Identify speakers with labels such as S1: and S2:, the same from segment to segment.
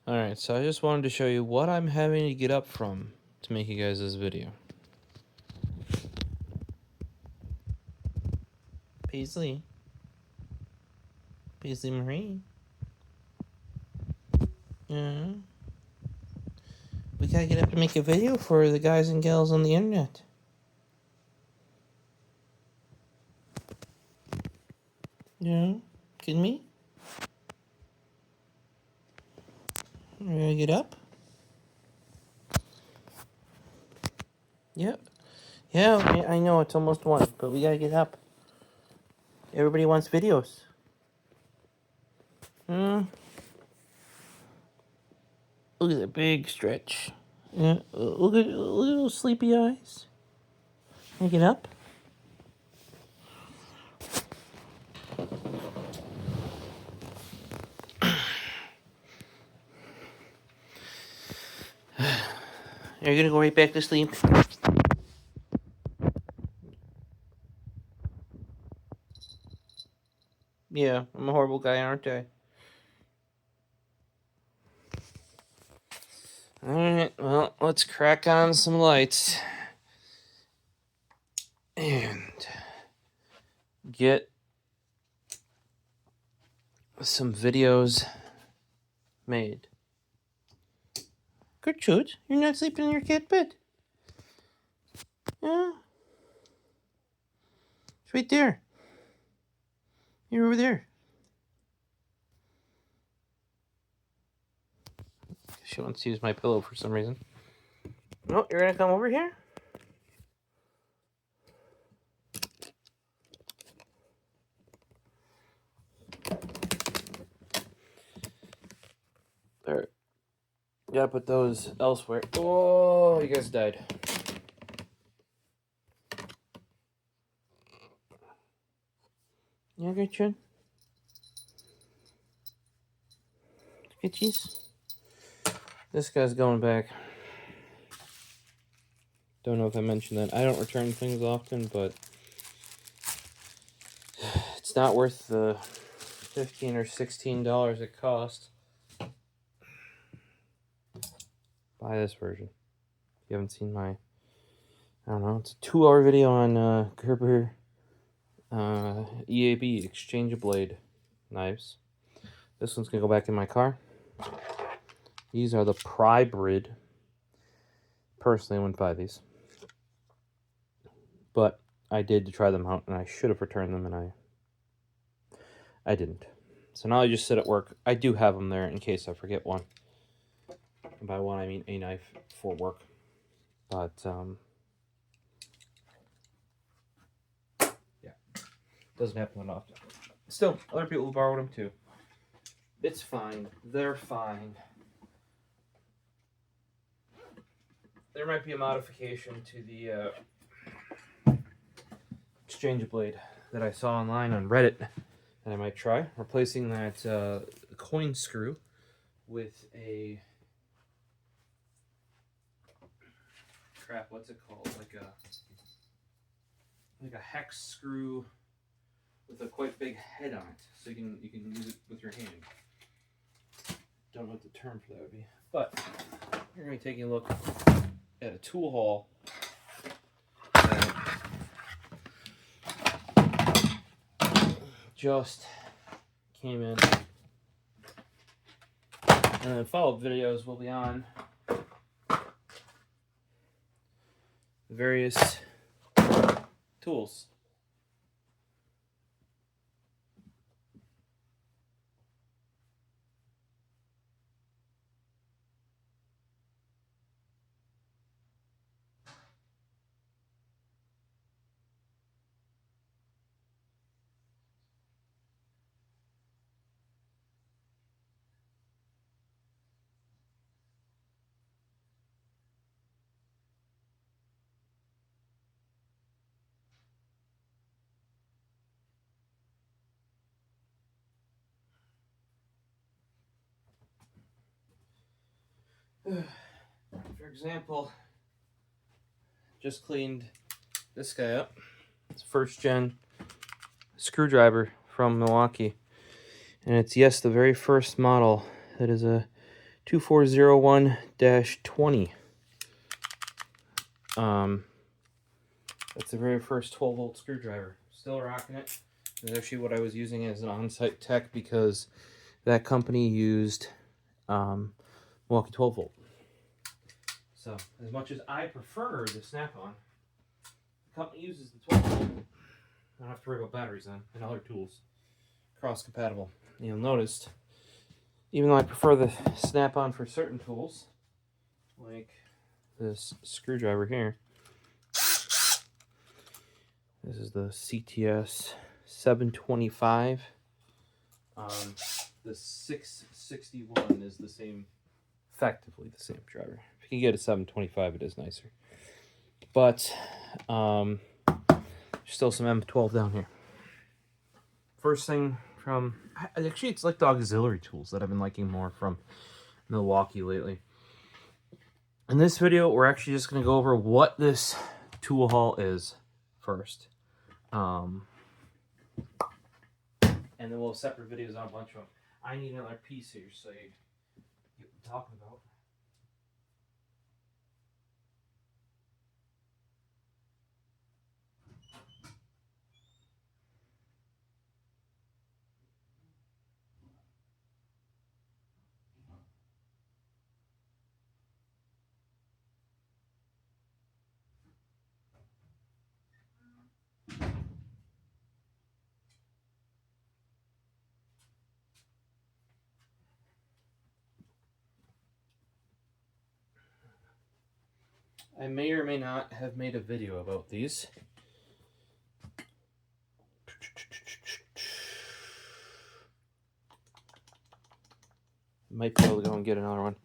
S1: Alright, so I just wanted to show you what I'm having to get up from to make you guys this video. Paisley Marie. Yeah. We gotta get up to make a video for the guys and gals on the internet. Yeah, kidding me? We gotta get up? Yep. Yeah, I know it's almost 1, but we gotta get up. Everybody wants videos. Look at that big stretch. Yeah, look at those sleepy eyes. Can I get up? Are you gonna go right back to sleep? Yeah, I'm a horrible guy, aren't I? Alright, well, let's crack on some lights. And get some videos made. Gertrude, you're not sleeping in your cat bed. Yeah. It's right there. You're over there. She wants to use my pillow for some reason. No, you're gonna come over here? There. Gotta put those elsewhere. Oh, you guys died. Yeah, Gertrude? Skitchies? This guy's going back. Don't know if I mentioned that. I don't return things often, but it's not worth the $15 or $16 it cost. Buy this version. If you haven't seen my, I don't know, it's a 2-hour video on Gerber EAB exchange blade knives. This one's gonna go back in my car. These are the Prybrid. Personally, I wouldn't buy these, but I did to try them out, and I should have returned them, and I didn't. So now I just sit at work. I do have them there in case I forget one. And by one, I mean a knife for work. But yeah, doesn't happen that often. Still, other people borrowed them too. It's fine. They're fine. There might be a modification to the exchange blade that I saw online on Reddit that I might try. Replacing that coin screw with a what's it called? Like a hex screw with a quite big head on it, so you can use it with your hand. Don't know what the term for that would be, but you're gonna be taking a look at a tool haul that just came in, and then follow-up videos will be on various tools. For example, just cleaned this guy up. It's a 1st gen screwdriver from Milwaukee. And it's, yes, the very first model that is a 2401-20. That's the very first 12-volt screwdriver. Still rocking it. It's actually what I was using as an on-site tech because that company used Milwaukee 12-volt. So, as much as I prefer the Snap-on, the company uses the 12-volt. I don't have to worry about batteries then and other tools. Cross-compatible. You'll notice, even though I prefer the Snap-on for certain tools, like this screwdriver here, this is the CTS 725. The 661 is the same, effectively the same driver. If you can get a 725, it is nicer. But there's still some M12 down here. First thing from, actually it's like the auxiliary tools that I've been liking more from Milwaukee lately. In this video, we're actually just going to go over what this tool haul is first. And then we'll have separate videos on a bunch of them. I need another piece here so you get what I'm talking about. I may or may not have made a video about these. Might be able to go and get another one.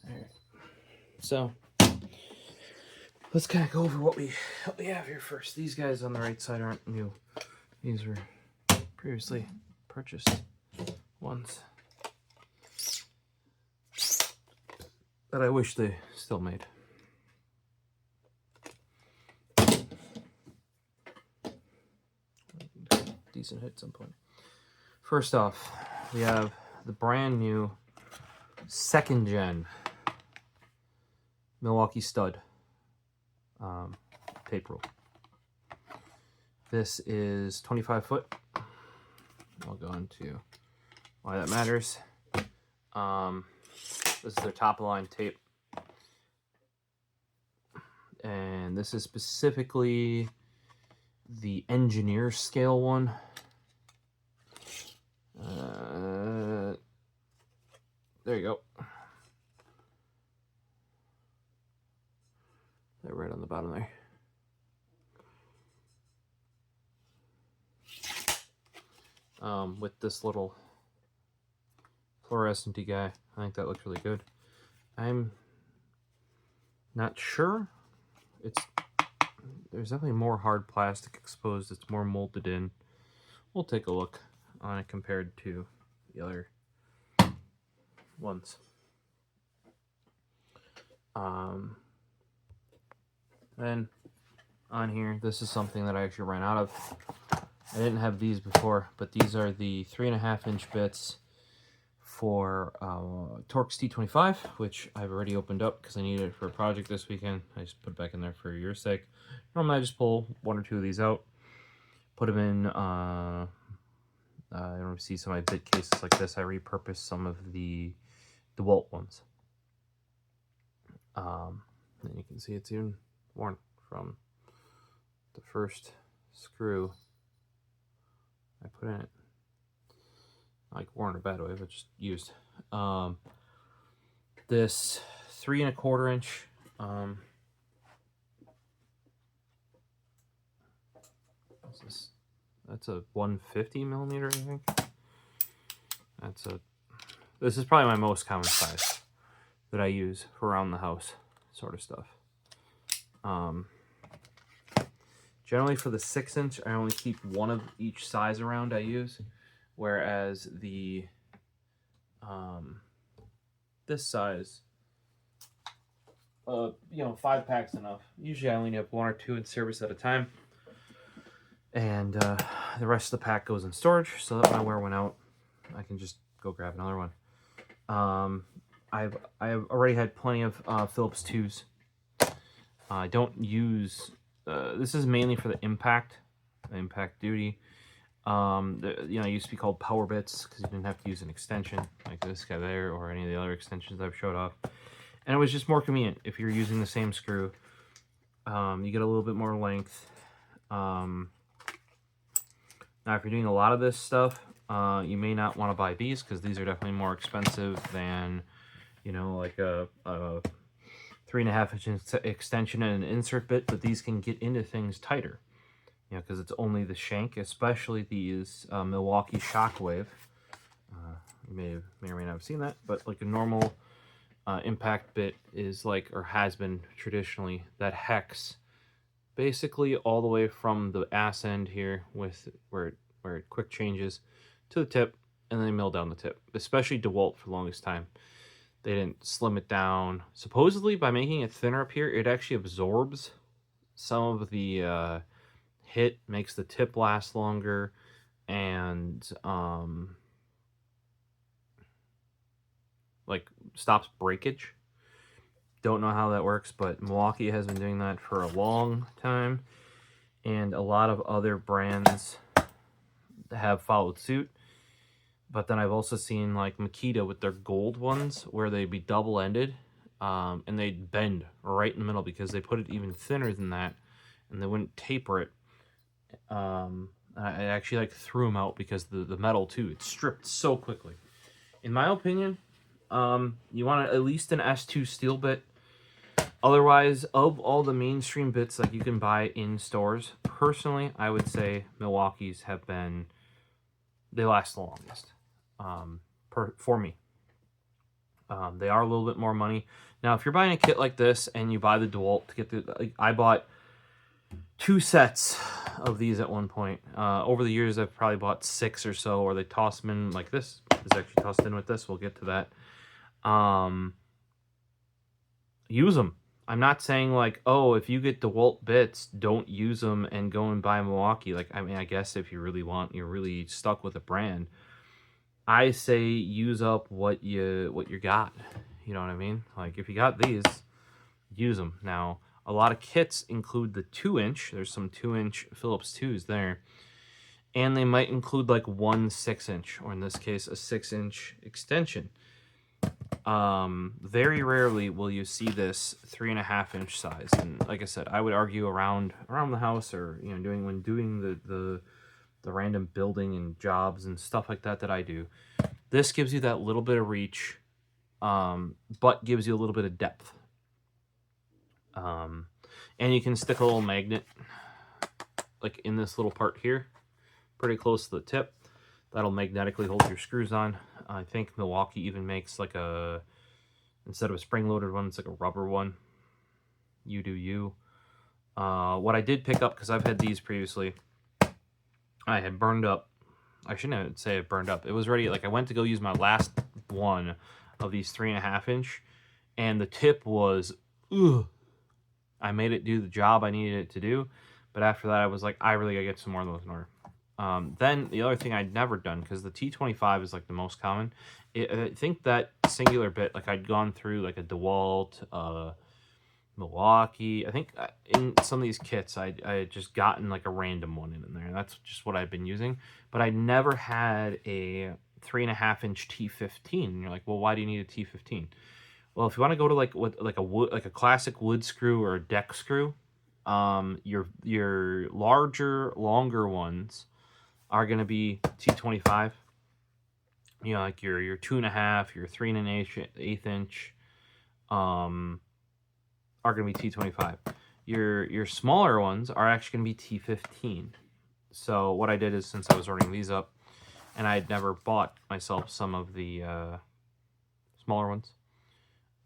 S1: Alright. So let's kind of go over what we have here first. These guys on the right side aren't new. These were previously purchased ones that I wish they still made. Decent hit at some point. First off, we have the brand new 2nd gen Milwaukee stud tape rule. This is 25 foot. I'll go into why that matters. This is their top of line tape. And this is specifically the engineer scale one. There you go. They're right on the bottom there. With this little fluorescent guy, I think that looks really good. I'm not sure. There's definitely more hard plastic exposed. It's more molded in. We'll take a look on it compared to the other ones. Then on here, this is something that I actually ran out of. I didn't have these before, but these are the 3.5-inch bits for Torx T25, which I've already opened up because I needed it for a project this weekend. I just put it back in there for your sake. Normally I just pull 1 or 2 of these out, put them in, I don't know if you see some of my bit cases like this. I repurposed some of the DeWalt ones. And you can see it's even worn from the first screw I put in it. Not like worn in a bad way, but just used. This 3 1/4 inch. What's this? That's a 150 millimeter, I think. This is probably my most common size that I use for around the house sort of stuff. Generally for the 6 inch, I only keep one of each size around I use, whereas the this size, 5 packs enough. Usually I only have 1 or 2 in service at a time, and the rest of the pack goes in storage so that when I wear one out, I can just go grab another one. I've already had plenty of Phillips 2s. I don't use. This is mainly for the impact duty. It used to be called power bits because you didn't have to use an extension like this guy there or any of the other extensions I've showed off, and it was just more convenient if you're using the same screw. You get a little bit more length. Now, if you're doing a lot of this stuff, you may not want to buy these because these are definitely more expensive than, like a 3.5 inch extension and an insert bit, but these can get into things tighter, because it's only the shank, especially these Milwaukee Shockwave. You may or may not have seen that, but like a normal impact bit is like, or has been traditionally, that hex basically all the way from the ass end here with where it quick changes to the tip, and then they mill down the tip, especially DeWalt for the longest time. They didn't slim it down. Supposedly, by making it thinner up here, it actually absorbs some of the hit, makes the tip last longer, and like stops breakage. Don't know how that works, but Milwaukee has been doing that for a long time, and a lot of other brands have followed suit. But then I've also seen like Makita with their gold ones where they'd be double-ended, and they'd bend right in the middle because they put it even thinner than that, and they wouldn't taper it. I actually like threw them out because the metal too, it stripped so quickly. In my opinion, you want at least an S2 steel bit. Otherwise, of all the mainstream bits like you can buy in stores, personally, I would say Milwaukee's have been, they last the longest. For me. They are a little bit more money. Now, if you're buying a kit like this and you buy the DeWalt to get I bought 2 sets of these at one point. Over the years, I've probably bought 6 or so, or they toss them in like this. It's actually tossed in with this. We'll get to that. Use them. I'm not saying like, oh, if you get DeWalt bits, don't use them and go and buy Milwaukee. Like, I mean, I guess if you really want, you're really stuck with a brand, I say use up what you got. You know what I mean? Like, if you got these, use them. Now, a lot of kits include the 2 inch. There's some 2 inch Phillips 2s there. And they might include like 1 6 inch, or in this case, a 6 inch extension. Very rarely will you see this 3.5 inch size. And like I said, I would argue around the house, or when doing the random building and jobs and stuff like that I do, this gives you that little bit of reach, but gives you a little bit of depth. And you can stick a little magnet like in this little part here, pretty close to the tip. That'll magnetically hold your screws on. I think Milwaukee even makes like instead of a spring-loaded one, it's like a rubber one. You do you. What I did pick up, because I've had these previously, I had burned up. I shouldn't say it burned up. It was ready. Like, I went to go use my last one of these 3.5 inch, and the tip was, ugh. I made it do the job I needed it to do, but after that, I was like, I really gotta get some more of those in order. Then the other thing I'd never done, because the T25 is like the most common, I think that singular bit, like I'd gone through like a DeWalt, Milwaukee. I think in some of these kits, I had just gotten like a random one in there. That's just what I've been using. But I never had a 3.5 inch T15. And you're like, well, why do you need a T15? Well, if you want to go to like a classic wood screw or a deck screw, your larger, longer ones are going to be T25. Like your 2.5, your 3 1/8 inch. are going to be T25. Your smaller ones are actually going to be T15. So what I did is, since I was ordering these up, and I had never bought myself some of the smaller ones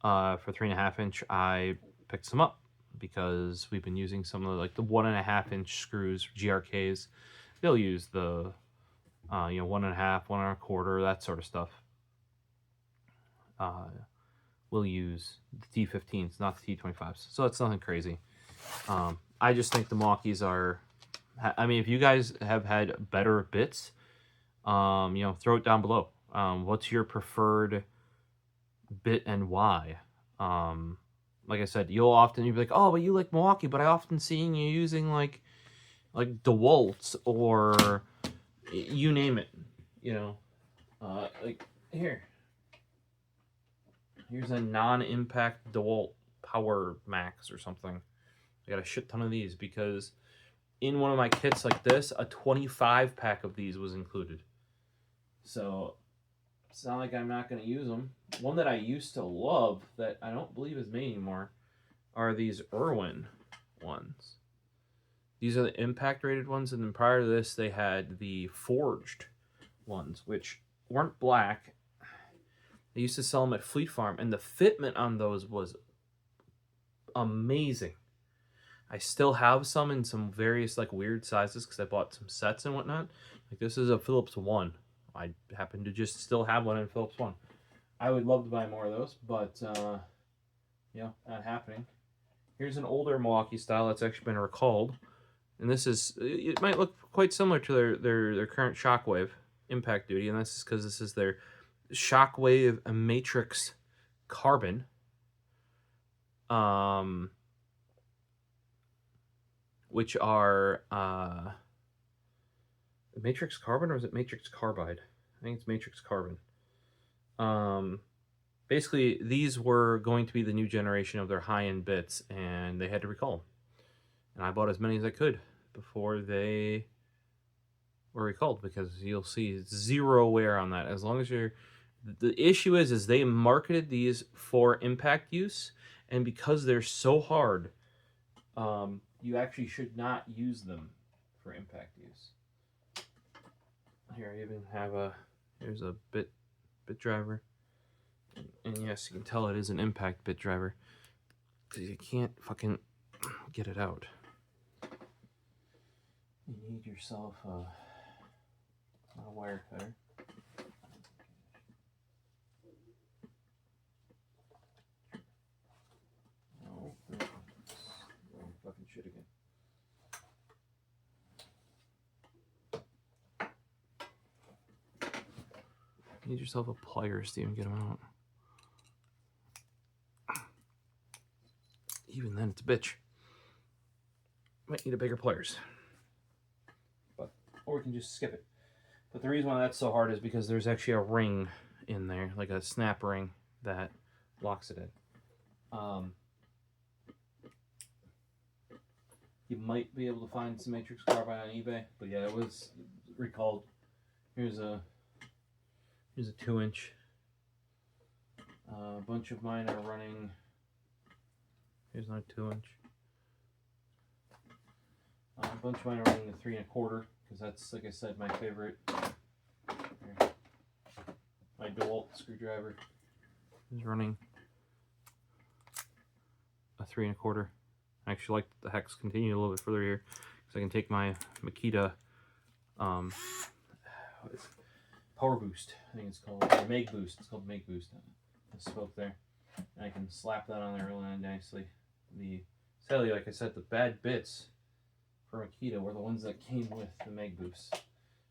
S1: for 3.5 inch, I picked some up because we've been using some of the 1.5 inch screws, GRKs. They'll use the 1.5, 1.25, that sort of stuff. We'll use the T15s, not the T25s. So it's nothing crazy. I just think the Milwaukees are, I mean, if you guys have had better bits, throw it down below. What's your preferred bit and why? Like I said, you'll be like, oh, but you like Milwaukee, but I often seeing you using like DeWalt's or you name it, like here. Here's a non-impact DeWalt Power Max or something. I got a shit ton of these because in one of my kits like this, a 25 pack of these was included. So it's not like I'm not going to use them. One that I used to love that I don't believe is made anymore are these Irwin ones. These are the impact rated ones, and then prior to this they had the forged ones, which weren't black. They used to sell them at Fleet Farm, and the fitment on those was amazing. I still have some in some various weird sizes because I bought some sets and whatnot. Like this is a Phillips 1. I happen to just still have one in Phillips 1. I would love to buy more of those, but not happening. Here's an older Milwaukee style that's actually been recalled, and this is, it might look quite similar to their current Shockwave impact duty, and that's just because this is their Shockwave Matrix Carbon. Which are Matrix Carbon, or is it Matrix Carbide? I think it's Matrix Carbon. Basically, these were going to be the new generation of their high-end bits, and they had to recall them. And I bought as many as I could before they were recalled, because you'll see zero wear on that. As long as you're... The issue is they marketed these for impact use, and because they're so hard, you actually should not use them for impact use. Here, I even have here's a bit driver. And yes, you can tell it is an impact bit driver, because you can't fucking get it out. You need yourself a wire cutter. No, fucking shit again. You need yourself a pliers to even get them out. Even then, it's a bitch. Might need a bigger pliers. Or we can just skip it. But the reason why that's so hard is because there's actually a ring in there, like a snap ring that locks it in. You might be able to find some Matrix Carbide on eBay, but yeah, it was recalled. Here's a 2-inch. A bunch of mine are running. Here's another 2-inch. A bunch of mine are running the 3.25, because that's, like I said, my favorite. Here. My DeWalt screwdriver is running a 3.25. I actually like the hex continue a little bit further here, because I can take my Makita what is it? Power Boost, I think it's called, or Meg Boost. It's called Meg Boost. The spoke there, and I can slap that on there really nicely. Sadly, like I said, the bad bits for Makita were the ones that came with the Meg Boost.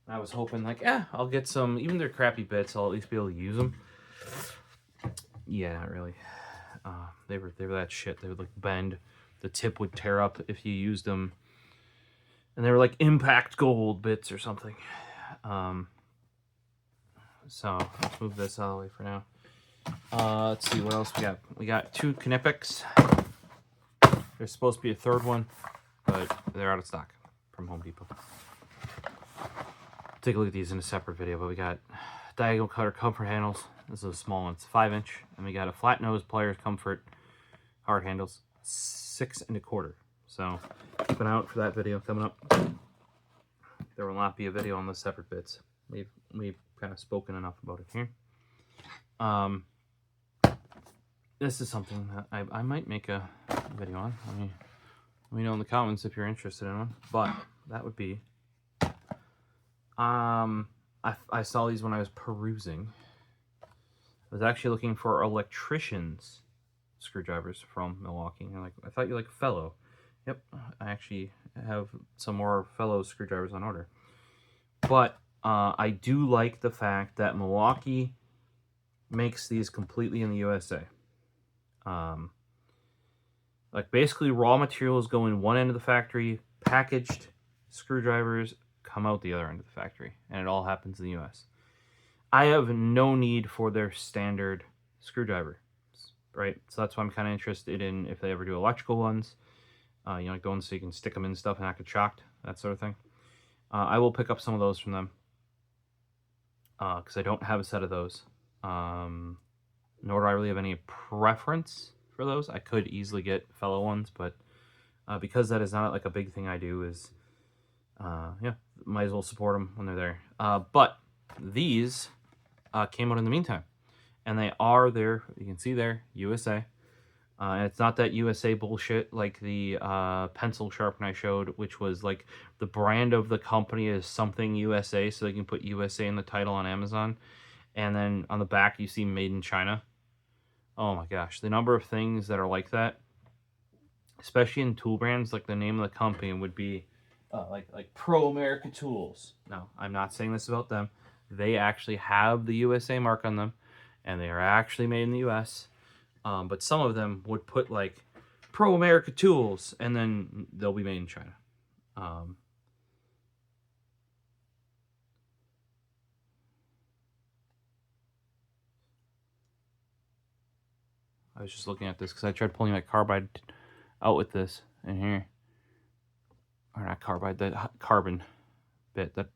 S1: And I was hoping, I'll get some, even their crappy bits, I'll at least be able to use them. Yeah, not really. They were that shit. They would bend. The tip would tear up if you used them. And they were impact gold bits or something. So let's move this out of the way for now. Let's see what else we got. We got 2 Knipex. There's supposed to be a third one, but they're out of stock from Home Depot. Take a look at these in a separate video, but we got diagonal cutter comfort handles. This is a small one. It's 5-inch. And we got a flat nose, pliers, comfort, hard handles, 6 1/4. So keep an eye out for that video coming up. There will not be a video on the separate bits. We've kind of spoken enough about it here. This is something that I might make a video on. Let me know in the comments if you're interested in one. But that would be I saw these when I was perusing. I was actually looking for electricians screwdrivers from Milwaukee. And like, I thought you like Fellow. Yep, I actually have some more Fellow screwdrivers on order. But I do like the fact that Milwaukee makes these completely in the USA. Like basically raw materials go in one end of the factory, packaged screwdrivers come out the other end of the factory, and it all happens in the US. I have no need for their standard screwdriver, right? So that's why I'm kind of interested in if they ever do electrical ones, you know, like the ones so you can stick them in stuff and not get shocked, that sort of thing. I will pick up some of those from them because I don't have a set of those. Nor do I really have any preference for those. I could easily get Fellow ones, but because that is not like a big thing I do, is yeah, might as well support them when they're there. But these came out in the meantime, and they are there. You can see there, USA. And it's not that USA bullshit like the pencil sharpener I showed, which was like the brand of the company is something USA, so they can put USA in the title on Amazon. And then on the back, you see Made in China. Oh my gosh, the number of things that are like that, especially in tool brands, like the name of the company would be like Pro America Tools. Now, I'm not saying this about them. They actually have the USA mark on them, and they are actually made in the US. But some of them would put like Pro America Tools, and then they'll be made in China. I was just looking at this because I tried pulling my carbide out with this in here. Or not carbide, the carbon bit. That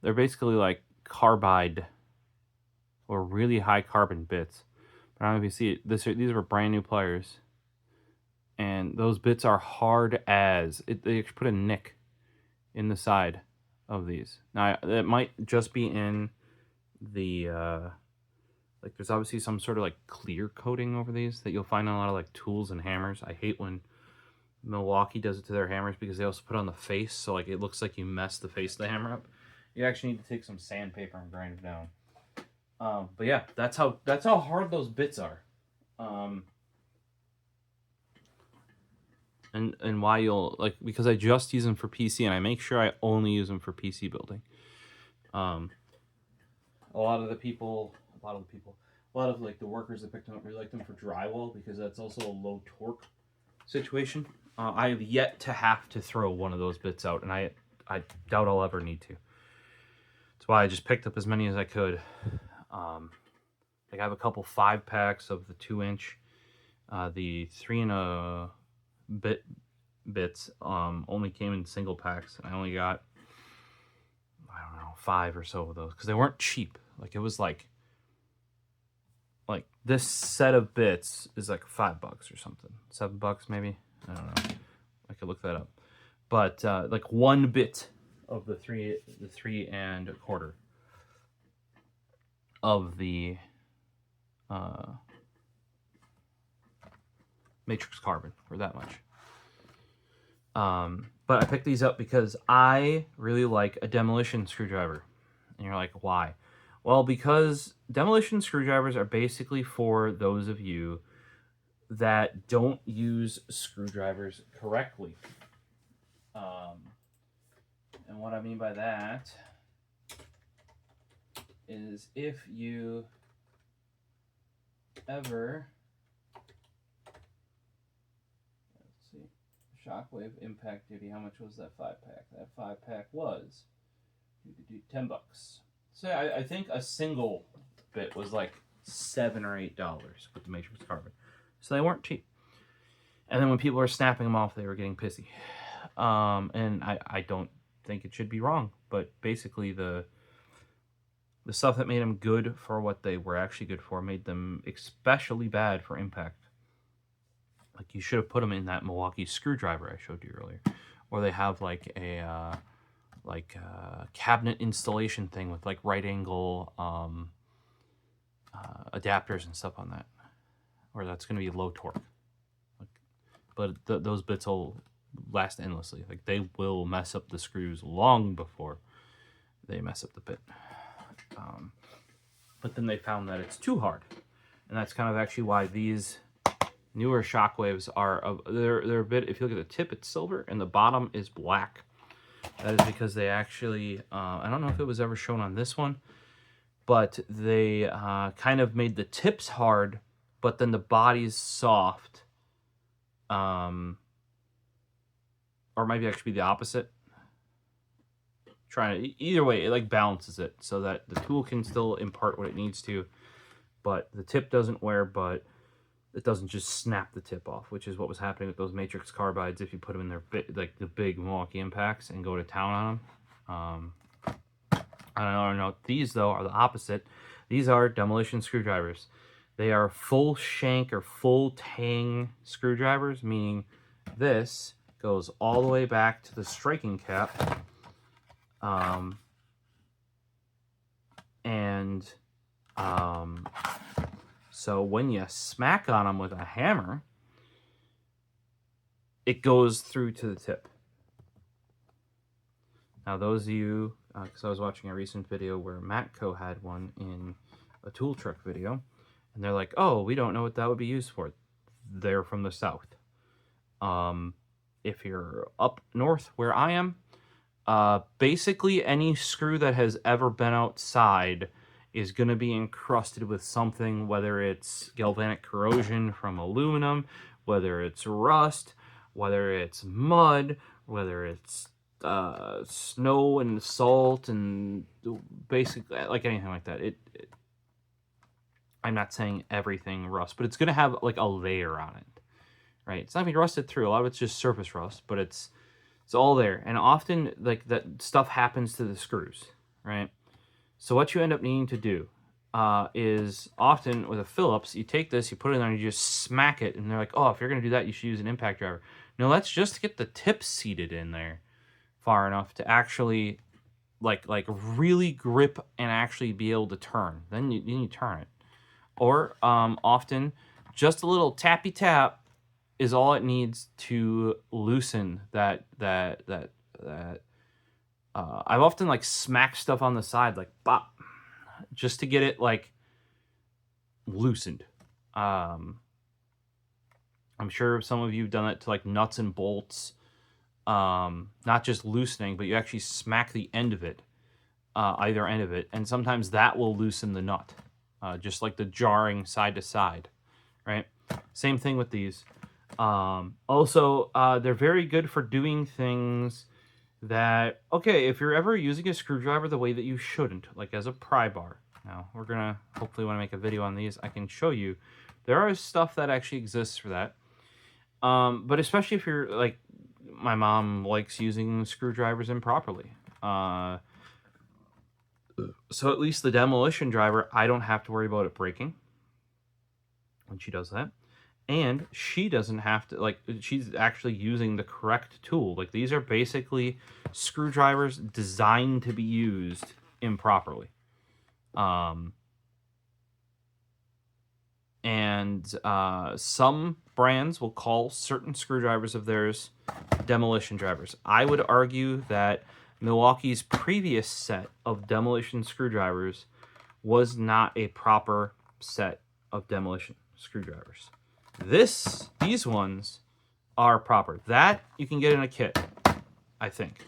S1: they're basically like carbide or really high carbon bits. But I don't know if you see it. These were brand new pliers. And those bits are hard as... they put a nick in the side of these. Now, it might just be in the... like, there's obviously some sort of, like, clear coating over these that you'll find on a lot of, like, tools and hammers. I hate when Milwaukee does it to their hammers because they also put it on the face. So, like, it looks like you mess the face of the hammer up. You actually need to take some sandpaper and grind it down. But, yeah, that's how hard those bits are. And why you'll, like, because I just use them for PC, and I make sure I only use them for PC building. A lot of like the workers that picked them up really like them for drywall because that's also a low torque situation. I have yet to have to throw one of those bits out, and I doubt I'll ever need to. That's why I just picked up as many as I could. Like I have a couple 5-packs of the 2-inch, the 3 and a bit bits only came in single packs. I only got, I don't know, 5 or so of those because they weren't cheap. Like it was like this set of bits is like $5 or something, $7 maybe. I don't know. I could look that up. But like one bit of the 3 1/4 of the matrix carbon for that much. But I picked these up because I really like a Demolition screwdriver. And you're like, why? Well, because Demolition screwdrivers are basically for those of you that don't use screwdrivers correctly. And what I mean by that is if you ever, let's see, Shockwave Impact Duty, how much was that 5-pack? That 5-pack was $10. So I think a single bit was like $7 or $8 with the matrix carbon. So they weren't cheap. And then when people were snapping them off, they were getting pissy. And I don't think it should be wrong. But basically the the stuff that made them good for what they were actually good for made them especially bad for impact. Like, you should have put them in that Milwaukee screwdriver I showed you earlier. Or they have like a cabinet installation thing with like right angle adapters and stuff on that. Or that's going to be low torque. But those bits will last endlessly. Like, they will mess up the screws long before they mess up the bit. But then they found that it's too hard. And that's kind of actually why these newer Shockwaves are, they're a bit, if you look at the tip, it's silver, and the bottom is black. That is because they actually, I don't know if it was ever shown on this one, but they kind of made the tips hard, but then the body's soft. Or maybe actually the opposite. Either way, it like balances it so that the tool can still impart what it needs to, but the tip doesn't wear, but it doesn't just snap the tip off, which is what was happening with those matrix carbides if you put them in their like the big Milwaukee impacts and go to town on them. I don't know. These though are the opposite. These are Demolition screwdrivers. They are full shank or full tang screwdrivers, meaning this goes all the way back to the striking cap. So when you smack on them with a hammer, it goes through to the tip. Now, those of you, because I was watching a recent video where Matco had one in a tool truck video, and they're like, oh, we don't know what that would be used for. They're from the South. If you're up north where I am, basically any screw that has ever been outside is going to be encrusted with something, whether it's galvanic corrosion from aluminum, whether it's rust, whether it's mud, whether it's snow and salt, and basically like anything like that. I'm not saying everything rust, but it's going to have like a layer on it, right? It's not going to be rusted through. A lot of it's just surface rust, but it's all there. And often like that stuff happens to the screws, right? So what you end up needing to do is often with a Phillips, you take this, you put it in there, and you just smack it, and they're like, oh, if you're going to do that, you should use an impact driver. No, that's just to get the tip seated in there far enough to actually like really grip and actually be able to turn. Then you turn it. Or often just a little tappy tap is all it needs to loosen that. I've often like smacked stuff on the side, like bop, just to get it like loosened. I'm sure some of you have done it to like nuts and bolts, not just loosening, but you actually smack the end of it, either end of it, and sometimes that will loosen the nut, just like the jarring side to side, right? Same thing with these. Also, they're very good for doing things that, okay, if you're ever using a screwdriver the way that you shouldn't, like as a pry bar. Now, we're going to hopefully want to make a video on these. I can show you. There are stuff that actually exists for that. But especially if you're, like, my mom likes using screwdrivers improperly. So at least the Demolition driver, I don't have to worry about it breaking when she does that. And she doesn't have to, like, she's actually using the correct tool. Like, these are basically screwdrivers designed to be used improperly. Some brands will call certain screwdrivers of theirs Demolition drivers. I would argue that Milwaukee's previous set of Demolition screwdrivers was not a proper set of Demolition screwdrivers. These ones are proper. That you can get in a kit, I think.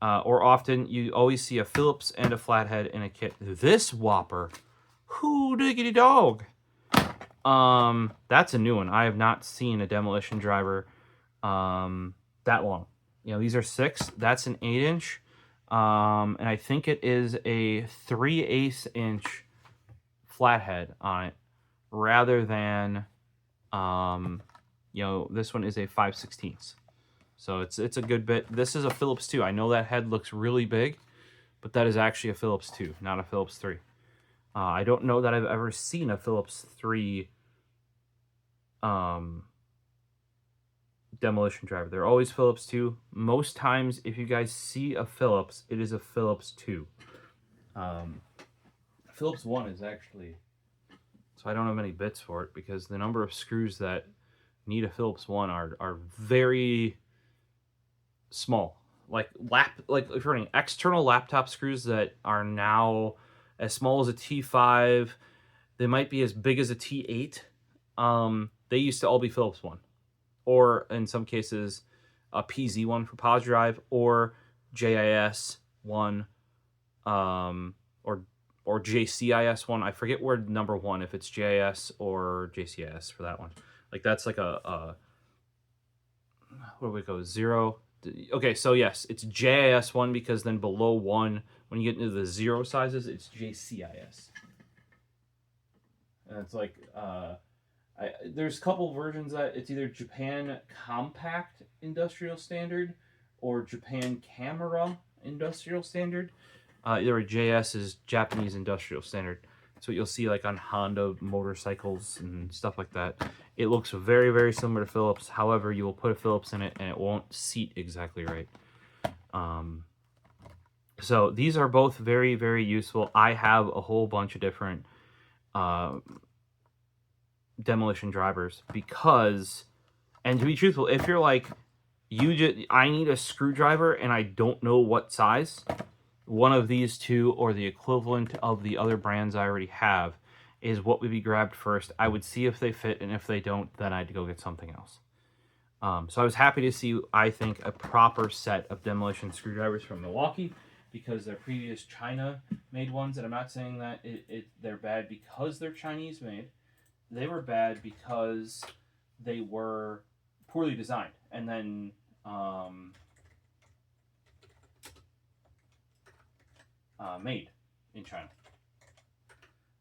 S1: Or often you always see a Phillips and a flathead in a kit. This whopper, whoo diggity dog. That's a new one. I have not seen a Demolition driver that long. You know, these are 6. That's an 8-inch. And I think it is a 3/8 inch flathead on it, rather than this one is a 5/16. So it's a good bit. This is a Phillips too. I know that head looks really big, but that is actually a Phillips 2, not a Phillips 3. I don't know that I've ever seen a Phillips 3 demolition driver. They're always Phillips 2. Most times, if you guys see a Phillips, it is a Phillips 2. Phillips 1 is actually... So I don't have any bits for it because the number of screws that need a Phillips 1 are very small. Like if you're running external laptop screws that are now as small as a T5, they might be as big as a T8. They used to all be Phillips 1, or in some cases a PZ1 for pause drive, or JIS 1, or JCIS 1. I forget where number 1, if it's JIS or JCIS for that one. Like that's like a what do we go, 0? Okay, so yes, it's JIS 1 because then below 1, when you get into the 0 sizes, it's JCIS. And it's like, there's a couple versions that it's either Japan Compact Industrial Standard or Japan Camera Industrial Standard. Either JS is Japanese Industrial Standard. So you'll see like on Honda motorcycles and stuff like that. It looks very, very similar to Phillips. However, you will put a Phillips in it and it won't seat exactly right. So these are both very, very useful. I have a whole bunch of different demolition drivers because, and to be truthful, if you're like, I need a screwdriver and I don't know what size, one of these two or the equivalent of the other brands I already have is what would be grabbed first. I would see if they fit, and if they don't, then I'd go get something else. So I was happy to see, I think, a proper set of demolition screwdrivers from Milwaukee, because their previous China-made ones, and I'm not saying that they're bad because they're Chinese-made. They were bad because they were poorly designed, and then made in China.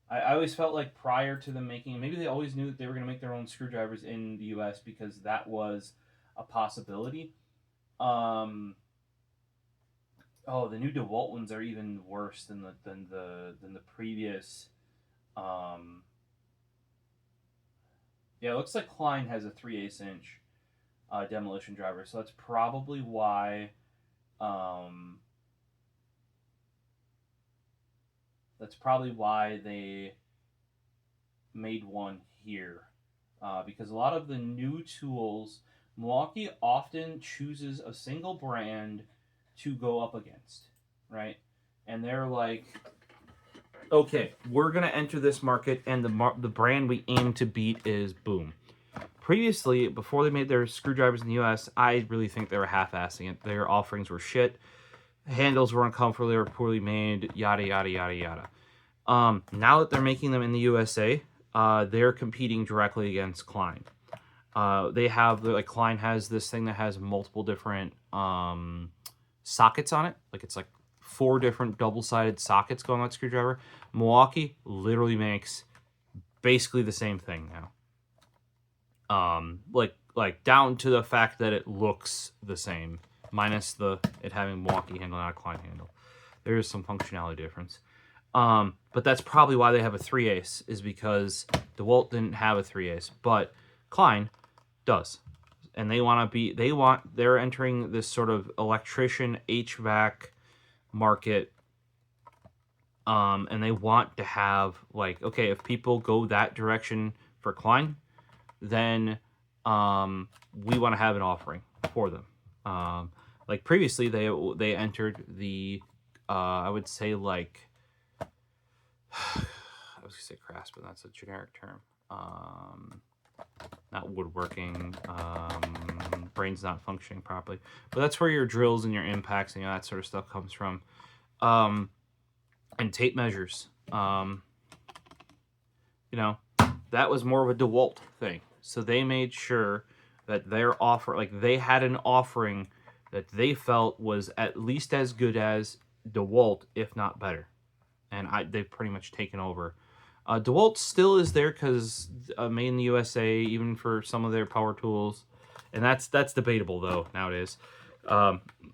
S1: I always felt like prior to them making, maybe they always knew that they were going to make their own screwdrivers in the US because that was a possibility. Oh, the new DeWalt ones are even worse than the previous. Yeah, it looks like Klein has a 3/8 inch demolition driver, so that's probably why. That's probably why they made one here. Because a lot of the new tools, Milwaukee often chooses a single brand to go up against, right? And they're like, okay, we're going to enter this market, and the brand we aim to beat is boom. Previously, before they made their screwdrivers in the US, I really think they were half-assing it. Their offerings were shit. Handles were uncomfortable, they were poorly made, yada, yada, yada, yada. Now that they're making them in the USA, they're competing directly against Klein. They have, like, Klein has this thing that has multiple different sockets on it. Like, it's like 4 different double-sided sockets going on that screwdriver. Milwaukee literally makes basically the same thing now. Like down to the fact that it looks the same, minus it having Milwaukee handle, not a Klein handle. There is some functionality difference. But that's probably why they have a 3/8, is because DeWalt didn't have a 3/8, but Klein does. And they're entering this sort of electrician HVAC market. And they want to have, like, okay, if people go that direction for Klein, then we want to have an offering for them. Like previously, they entered the, I would say, like, I was gonna say crafts, but that's a generic term. Not woodworking. Brain's not functioning properly, but that's where your drills and your impacts and that sort of stuff comes from. And tape measures. That was more of a DeWalt thing. So they made sure that their offer, like, they had an offering that they felt was at least as good as DeWalt, if not better. And they've pretty much taken over. DeWalt still is there because made in the USA, even for some of their power tools. And that's debatable, though, nowadays.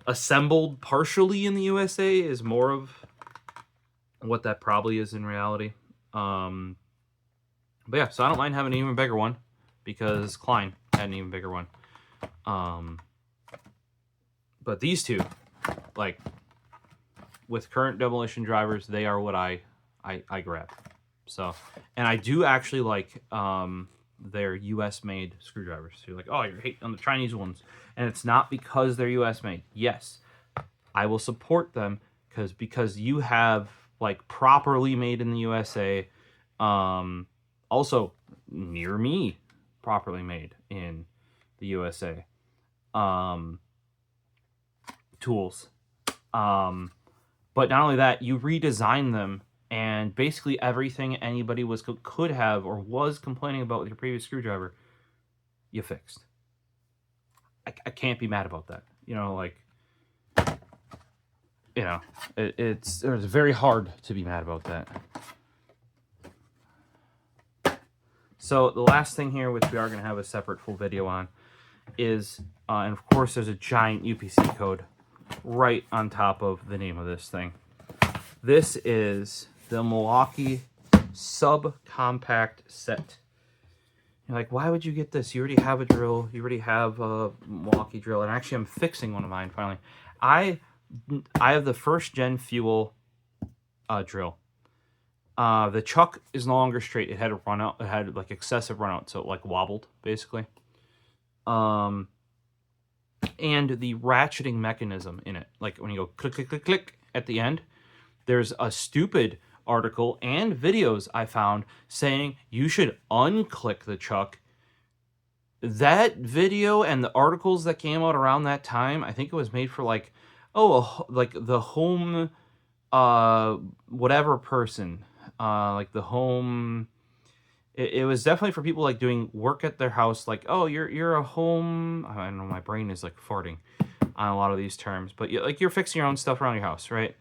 S1: Assembled partially in the USA is more of what that probably is in reality. But yeah, so I don't mind having an even bigger one because Klein had an even bigger one. But these two, like, with current Demolition drivers, they are what I grab. So, and I do actually like their US-made screwdrivers. So you're like, oh, you're hating on the Chinese ones. And it's not because they're US-made. Yes, I will support them because you have, like, properly made in the USA. Also, near me, properly made in the USA. Tools. But not only that, you redesign them, and basically everything anybody could have or was complaining about with your previous screwdriver, you fixed. I can't be mad about that. You know, like, you know, it's very hard to be mad about that. So the last thing here, which we are going to have a separate full video on, is, and of course there's a giant UPC code right on top of the name of this thing. This is the Milwaukee Subcompact set. You're like, why would you get this? You already have a drill. You already have a Milwaukee drill. And actually, I'm fixing one of mine finally. I have the first gen fuel drill. The chuck is no longer straight. It had a run out. It had like excessive run out, so it like wobbled basically. And the ratcheting mechanism in it, like when you go click click click click at the end, there's a stupid article and videos I found saying you should unclick the chuck. That video and the articles that came out around that time, I think it was made for like, like the home, whatever person, like the home. It was definitely for people like doing work at their house. Like, oh, you're a home. I don't know. My brain is like farting on a lot of these terms, but like you're fixing your own stuff around your house, right?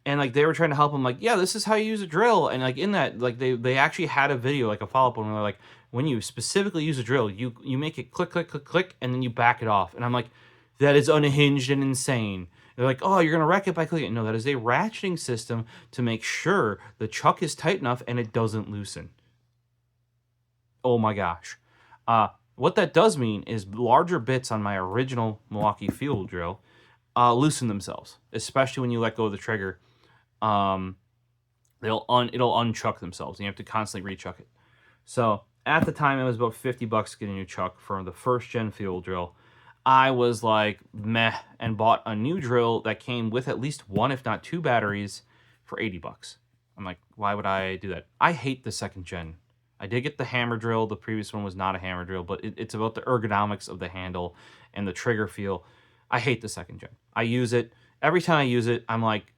S1: And like they were trying to help them, like, yeah, this is how you use a drill. And like in that, like they actually had a video, like a follow-up one, where they're like, when you specifically use a drill, you make it click, click, click, click, and then you back it off. And I'm like, that is unhinged and insane. They're like, oh, you're gonna wreck it by clicking. No, that is a ratcheting system to make sure the chuck is tight enough and it doesn't loosen. Oh my gosh. What that does mean is larger bits on my original Milwaukee fuel drill loosen themselves, especially when you let go of the trigger. It'll unchuck themselves, and you have to constantly rechuck it. So at the time, it was about $50 to get a new chuck for the first gen fuel drill. I was like, meh, and bought a new drill that came with at least one, if not two batteries for $80. I'm like, why would I do that? I hate the second gen. I did get the hammer drill. The previous one was not a hammer drill, but it's about the ergonomics of the handle and the trigger feel. I hate the second gen. I use it. Every time I use it, I'm like,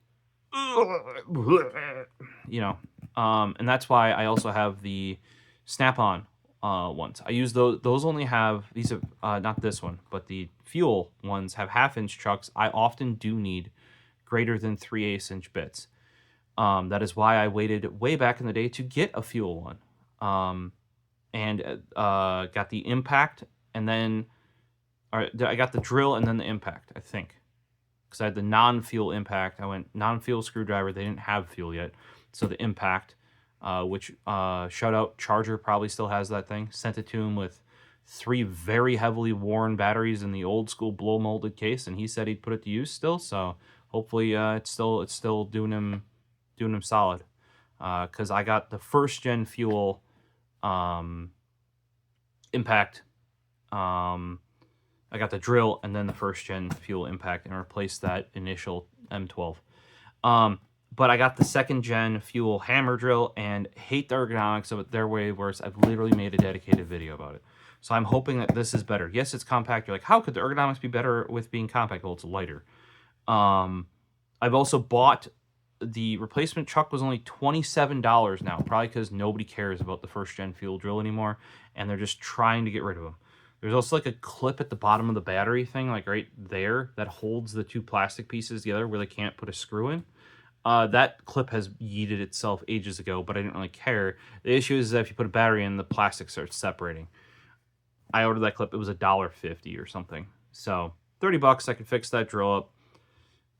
S1: you know. And that's why I also have the snap-on ones. I use those. Those only have, these are, not this one, but the fuel ones have half-inch chucks. I often do need greater than 3/8 inch bits. That is why I waited way back in the day to get a fuel one. And got the impact, and then I got the drill and then the impact, I think. Because I had the non-fuel impact. I went non-fuel screwdriver. They didn't have fuel yet. So the impact, which, shout out, Charger probably still has that thing. Sent it to him with 3 very heavily worn batteries in the old school blow molded case, and he said he'd put it to use still. So hopefully it's still doing him solid. Because I got the first gen fuel impact. I got the drill and then the first gen fuel impact and replaced that initial M12. But I got the second gen fuel hammer drill and hate the ergonomics of it. They're way worse. I've literally made a dedicated video about it. So I'm hoping that this is better. Yes, it's compact. You're like, how could the ergonomics be better with being compact? Well, it's lighter. I've also bought the replacement chuck was only $27 now, probably because nobody cares about the first gen fuel drill anymore, and they're just trying to get rid of them. There's also like a clip at the bottom of the battery thing, like right there, that holds the 2 plastic pieces together where they can't put a screw in. That clip has yeeted itself ages ago, but I didn't really care. The issue is that if you put a battery in, the plastic starts separating. I ordered that clip. It was $1.50 or something. So $30, I can fix that drill up.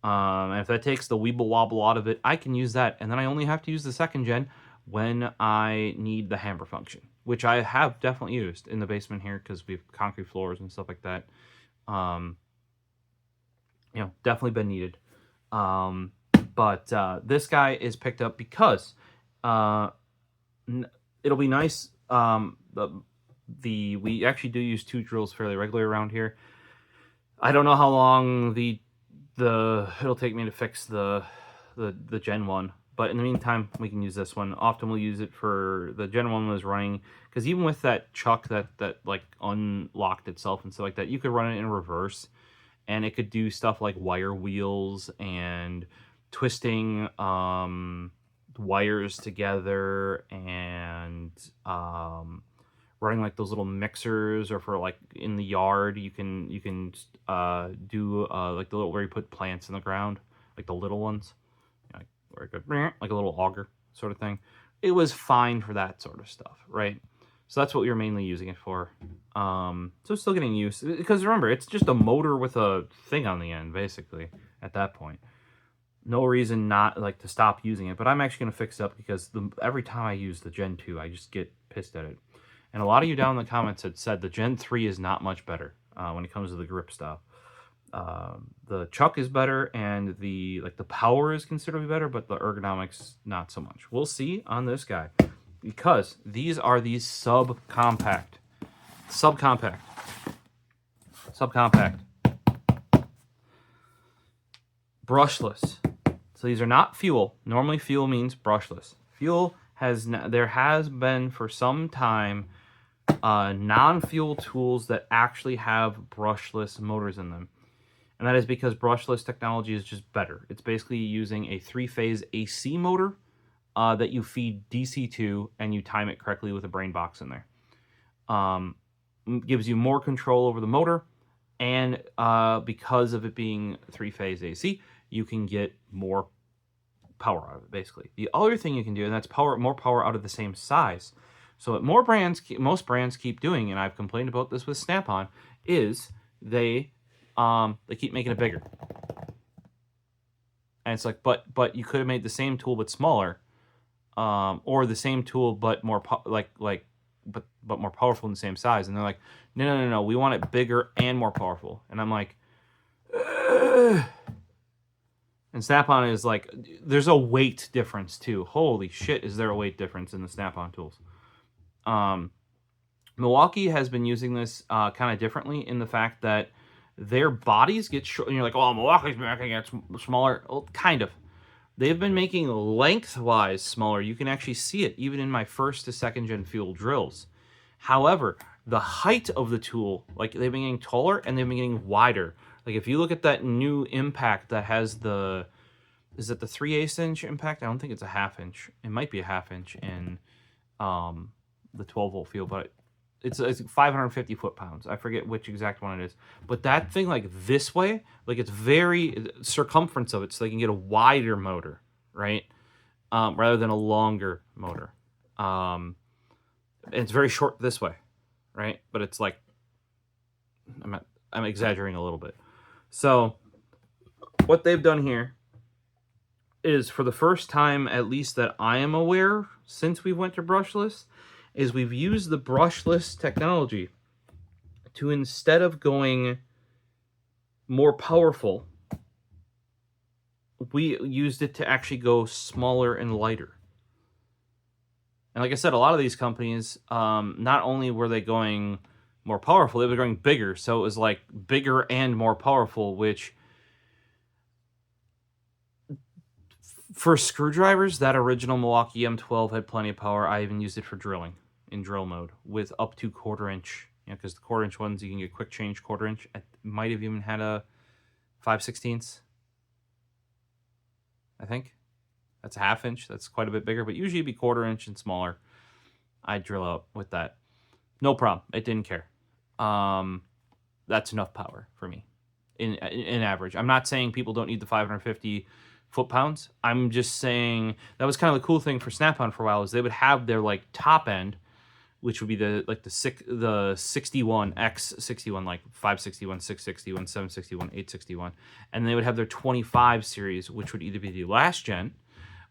S1: And if that takes the weeble wobble out of it, I can use that. And then I only have to use the second gen when I need the hammer function, which I have definitely used in the basement here because we have concrete floors and stuff like that. You know, definitely been needed. But this guy is picked up because it'll be nice. We actually do use 2 drills fairly regularly around here. I don't know how long it'll take me to fix the Gen 1, but in the meantime we can use this one. Often we'll use it for the Gen 1 was running, because even with that chuck that like unlocked itself and stuff like that, you could run it in reverse and it could do stuff like wire wheels and twisting wires together, and running like those little mixers, or for like in the yard you can do like the little where you put plants in the ground, like the little ones, like where it could, like a little auger sort of thing. It was fine for that sort of stuff, right? So that's what we were mainly using it for. So it's still getting used, because remember, it's just a motor with a thing on the end basically at that point. No reason not like to stop using it, but I'm actually going to fix it up because every time I use the Gen 2 I just get pissed at it. And a lot of you down in the comments had said the Gen 3 is not much better when it comes to the grip stuff. The chuck is better, and the power is considerably better, but the ergonomics not so much. We'll see on this guy, because these are the subcompact. Brushless. So these are not fuel. Normally fuel means brushless. Fuel there has been for some time non-fuel tools that actually have brushless motors in them. And that is because brushless technology is just better. It's basically using a 3-phase AC motor that you feed DC to, and you time it correctly with a brain box in there. Gives you more control over the motor, and because of it being 3-phase AC, you can get more power out of it, basically. The other thing you can do, and that's more power out of the same size. So what most brands keep doing, and I've complained about this with Snap-on, is they keep making it bigger. And it's like, but you could have made the same tool but smaller, or the same tool but more but more powerful in the same size. And they're like, no, we want it bigger and more powerful. And I'm like, ugh. And Snap-on is like, there's a weight difference too. Holy shit, is there a weight difference in the Snap-on tools? Milwaukee has been using this kind of differently, in the fact that their bodies get short. And you're like, oh, Milwaukee's making it smaller. Well, kind of. They've been making lengthwise smaller. You can actually see it even in my first to second gen fuel drills. However, the height of the tool, like, they've been getting taller and they've been getting wider. Like, if you look at that new impact that has is it the 3/8 inch impact? I don't think it's a 1/2 inch. It might be a 1/2 inch in the 12 volt fuel, but it's 550 foot-pounds. I forget which exact one it is. But that thing, like this way, like, it's very circumference of it, so they can get a wider motor, right? Rather than a longer motor. And it's very short this way, right? But it's like, I'm exaggerating a little bit. So what they've done here is, for the first time, at least that I am aware, since we went to brushless, is we've used the brushless technology to, instead of going more powerful, we used it to actually go smaller and lighter. And like I said, a lot of these companies, not only were they going more powerful, they were going bigger. So it was like bigger and more powerful, which, for screwdrivers, that original Milwaukee M12 had plenty of power. I even used it for drilling in drill mode with up to 1/4 inch. You know, because the 1/4 inch ones, you can get quick change 1/4 inch. It might have even had a 5/16. I think that's a 1/2 inch. That's quite a bit bigger, but usually it'd be 1/4 inch and smaller. I'd drill out with that. No problem. It didn't care. That's enough power for me in average. I'm not saying people don't need the 550 foot-pounds. I'm just saying that was kind of the cool thing for Snap-on for a while, is they would have their like top end, which would be the 61 X61, like 561, 661, 761, 861, and they would have their 25 series, which would either be the last gen,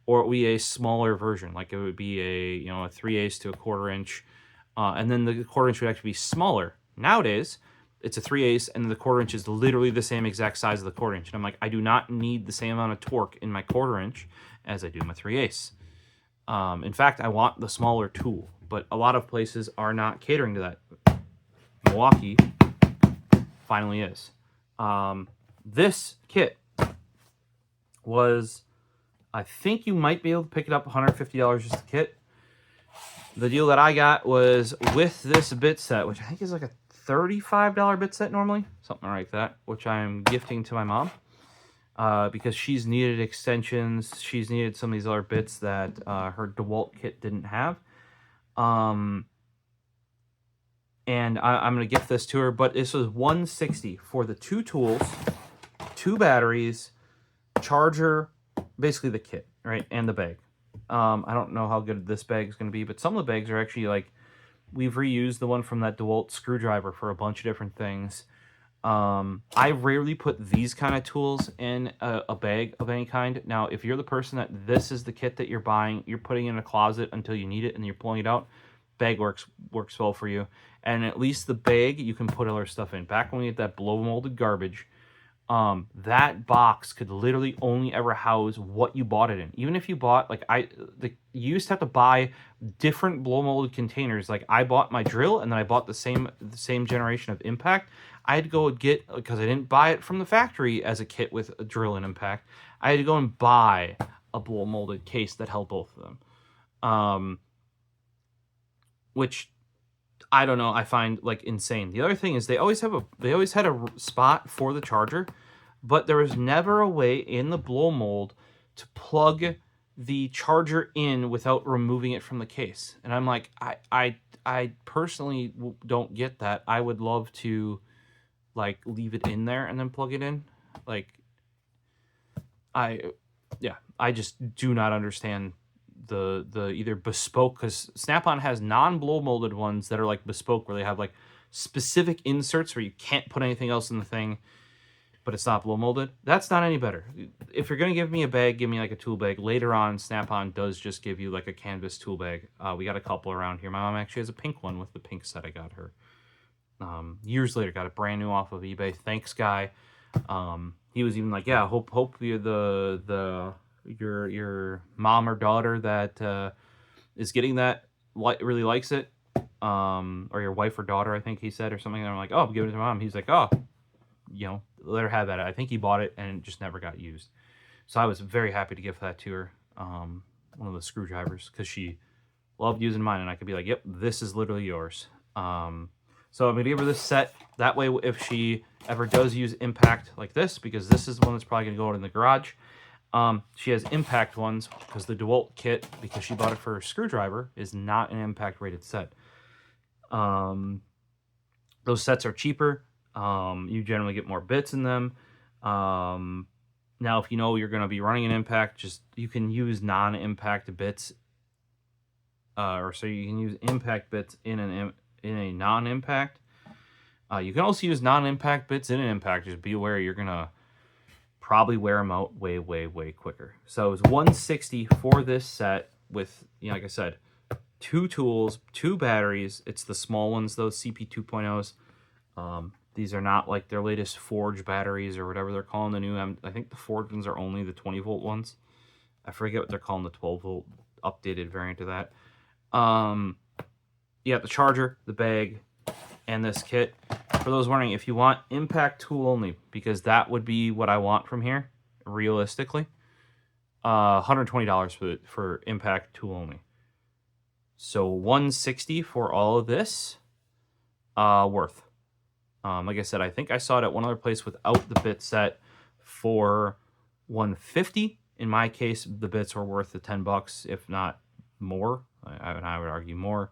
S1: or it would be a smaller version, like it would be a a 3/8 to a 1/4 inch, and then the 1/4 inch would actually be smaller. Nowadays, it's a 3/8, and the 1/4 inch is literally the same exact size of the 1/4 inch, and I'm like, I do not need the same amount of torque in my 1/4 inch as I do my 3/8. In fact, I want the smaller tool, but a lot of places are not catering to that. Milwaukee finally is. This kit was, I think you might be able to pick it up $150 just a kit. The deal that I got was with this bit set, which I think is like a $35 bit set normally, something like that, which I'm gifting to my mom. Because she's needed extensions, she's needed some of these other bits that her DeWalt kit didn't have. And I'm going to gift this to her, but this was $160 for the 2 tools, 2 batteries, charger, basically the kit, right, and the bag. I don't know how good this bag is going to be, but some of the bags are actually like, we've reused the one from that DeWalt screwdriver for a bunch of different things. I rarely put these kind of tools in a bag of any kind. Now, if you're the person that this is the kit that you're buying, you're putting in a closet until you need it and you're pulling it out, bag works well for you. And at least the bag, you can put other stuff in. Back when we had that blow molded garbage, that box could literally only ever house what you bought it in. Even if you bought, like, you used to have to buy different blow molded containers. Like, I bought my drill and then I bought the same generation of impact. I had to go get, because I didn't buy it from the factory as a kit with a drill and impact, I had to go and buy a blow molded case that held both of them. Which, I don't know, I find like insane. The other thing is they always had a spot for the charger, but there was never a way in the blow mold to plug the charger in without removing it from the case. And I'm like, I personally don't get that. I would love to like leave it in there and then plug it in. Like, I just do not understand the either bespoke, because Snap-on has non-blow molded ones that are like bespoke, where they have like specific inserts where you can't put anything else in the thing, but it's not blow molded. That's not any better. If you're gonna give me a bag, give me like a tool bag. Later on, Snap-on does just give you like a canvas tool bag. We got a couple around here. My mom actually has a pink one with the pink set I got her. Years later, got it brand new off of eBay. Thanks, guy. He was even like, yeah, hope you're your mom or daughter that is getting that really likes it, or your wife or daughter, I think he said, or something. And I'm like, oh, I'm giving it to my mom. He's like, oh, let her have that. I think he bought it and it just never got used. So I was very happy to give that to her, one of the screwdrivers, because she loved using mine, and I could be like, yep, this is literally yours. So I'm going to give her this set. That way, if she ever does use impact like this, because this is the one that's probably going to go out in the garage, she has impact ones, because the DeWalt kit, because she bought it for her screwdriver, is not an impact rated set. Those sets are cheaper. You generally get more bits in them. Now, if you know you're going to be running an impact, you can use non-impact bits, so you can use impact bits in a non-impact. You can also use non-impact bits in an impact. Just be aware you're gonna probably wear them out way quicker. So it was $160 for this set with, like I said, 2 tools, 2 batteries. It's the small ones, those CP 2.0s. These are not like their latest Forge batteries or whatever they're calling the new. I think the Forge ones are only the 20 volt ones. I forget what they're calling the 12 volt updated variant of that. You got the charger, the bag, and this kit. For those wondering, if you want impact tool only, because that would be what I want from here, realistically, $120 for impact tool only. So $160 for all of this, worth. Like I said, I think I saw it at one other place without the bit set for $150. In my case, the bits were worth the $10, if not more. I would argue more.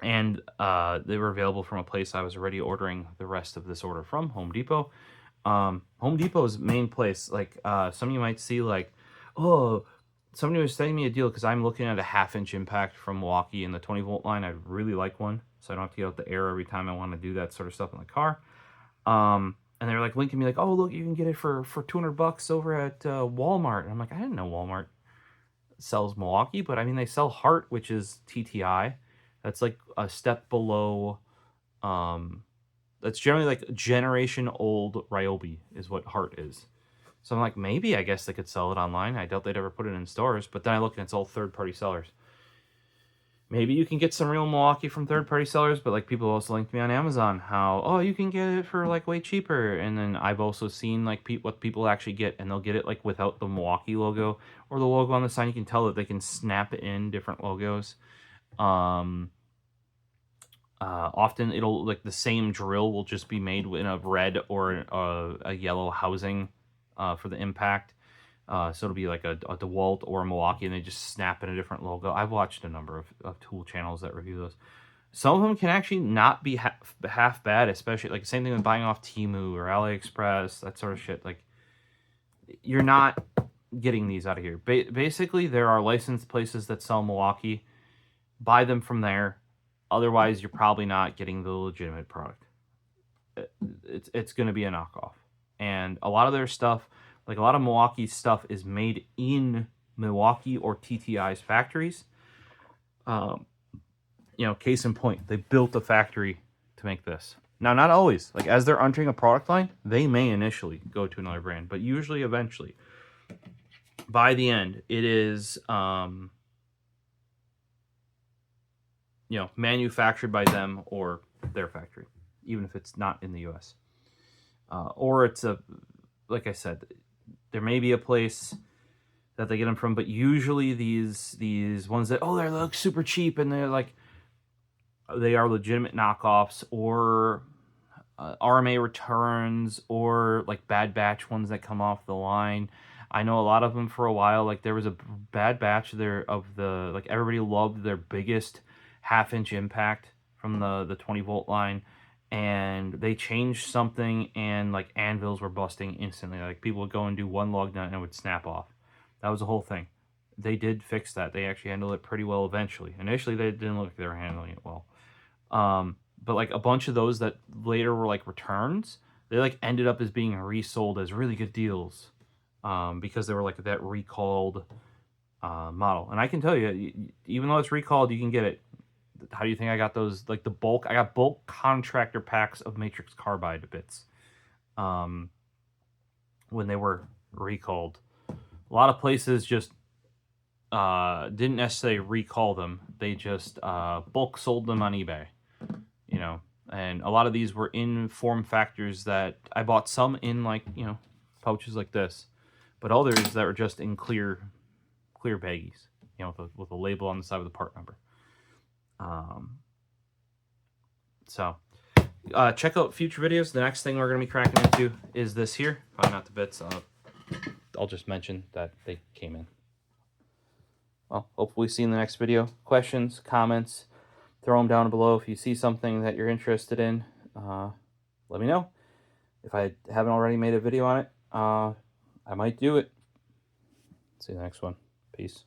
S1: And they were available from a place I was already ordering the rest of this order from, Home Depot. Home Depot's main place, like, some of you might see, like, oh, somebody was sending me a deal because I'm looking at a 1/2-inch impact from Milwaukee in the 20-volt line. I'd really like one, so I don't have to get out the air every time I want to do that sort of stuff in the car. And they were like linking me like, oh, look, you can get it for $200 over at Walmart. And I'm like, I didn't know Walmart sells Milwaukee, but I mean, they sell Hart, which is TTI. That's like a step below. That's generally like generation old Ryobi is what Hart is. So I'm like, maybe I guess they could sell it online. I doubt they'd ever put it in stores. But then I look and it's all third-party sellers. Maybe you can get some real Milwaukee from third-party sellers, but like people also linked me on Amazon how, oh, you can get it for like way cheaper. And then I've also seen like what people actually get, and they'll get it like without the Milwaukee logo or the logo on the sign. You can tell that they can snap in different logos. Often it'll like the same drill will just be made in a red or a yellow housing for the impact. So it'll be like a DeWalt or a Milwaukee, and they just snap in a different logo. I've watched a number of tool channels that review those. Some of them can actually not be half bad, especially like the same thing with buying off Temu or AliExpress, that sort of shit. Like, you're not getting these out of here. Basically, there are licensed places that sell Milwaukee. Buy them from there. Otherwise, you're probably not getting the legitimate product. It's going to be a knockoff. And a lot of their stuff, like a lot of Milwaukee stuff, is made in Milwaukee or TTI's factories. Case in point, they built a factory to make this. Now, not always. Like, as they're entering a product line, they may initially go to another brand, but usually, eventually, by the end, it is, manufactured by them or their factory, even if it's not in the U.S. Or it's like I said, there may be a place that they get them from, but usually these ones that, they look super cheap and they're like, they are legitimate knockoffs or RMA returns or like bad batch ones that come off the line. I know a lot of them for a while. Like, there was a bad batch there of the, like, everybody loved their biggest 1/2-inch impact from the 20-volt line, and they changed something, and like anvils were busting instantly. Like, people would go and do one lug nut and it would snap off. That was the whole thing. They did fix that. They actually handled it pretty well eventually. Initially, they didn't look like they were handling it well. But like a bunch of those that later were like returns, they like ended up as being resold as really good deals, because they were like that recalled model. And I can tell you, even though it's recalled, you can get it. How do you think I got those? Like, I got bulk contractor packs of Matrix Carbide bits when they were recalled. A lot of places just didn't necessarily recall them. They just bulk sold them on eBay, and a lot of these were in form factors that I bought some in, like, pouches like this, but others that were just in clear baggies, with a label on the side with the part number. So check out future videos. The next thing we're going to be cracking into is this here. Probably not the bits. I'll just mention that they came in. Well, hopefully see you in the next video. Questions, comments, throw them down below. If you see something that you're interested in, let me know. If I haven't already made a video on it, I might do it. See you in the next one. Peace.